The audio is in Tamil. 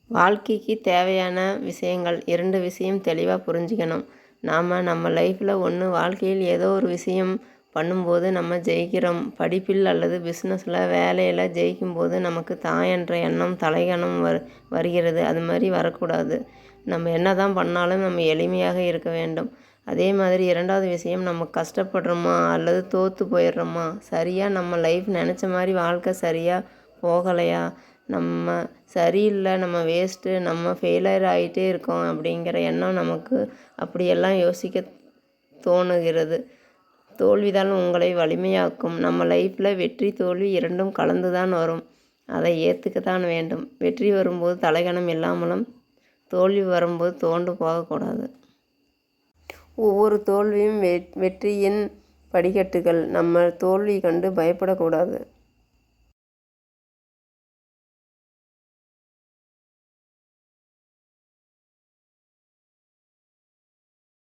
வாழ்க்கைக்கு தேவையான விஷயங்கள் 2 விஷயம் தெளிவாக புரிஞ்சுக்கணும். நம்ம லைஃப்பில் ஒன்று வாழ்க்கையில் ஏதோ ஒரு விஷயம் பண்ணும்போது நம்ம ஜெயிக்கிறோம். படிப்பில் அல்லது பிஸ்னஸில் வேலையில் ஜெயிக்கும்போது நமக்கு தான் என்ற எண்ணம் தலைகணம் வருகிறது. அது மாதிரி வரக்கூடாது. நம்ம என்ன தான் பண்ணாலும் நம்ம எளிமையாக இருக்க வேண்டும். அதே மாதிரி 2வது விஷயம், நம்ம கஷ்டப்படுறோமா அல்லது தோற்று போயிடுறோமா, சரியாக நம்ம லைஃப் நினச்ச மாதிரி வாழ்க்கை சரியாக போகலையா, நம்ம சரியில்லை, நம்ம வேஸ்ட்டு, நம்ம ஃபெயிலியர் ஆகிட்டே இருக்கோம் அப்படிங்கிற எண்ணம் நமக்கு அப்படியெல்லாம் யோசிக்க தோணுகிறது. தோல்விதான் உங்களை வலிமையாக்கும். நம்ம லைஃப்பில் வெற்றி தோல்வி 2ம் கலந்து தான் வரும். அதை ஏற்றுக்கத்தான் வேண்டும். வெற்றி வரும்போது தலைகணம் இல்லாமலும், தோல்வி வரும்போது தோண்டு போகக்கூடாது. ஒவ்வொரு தோல்வியும் வெற்றியின் படிக்கட்டுகள். நம்ம தோல்வி கண்டு பயப்படக்கூடாது.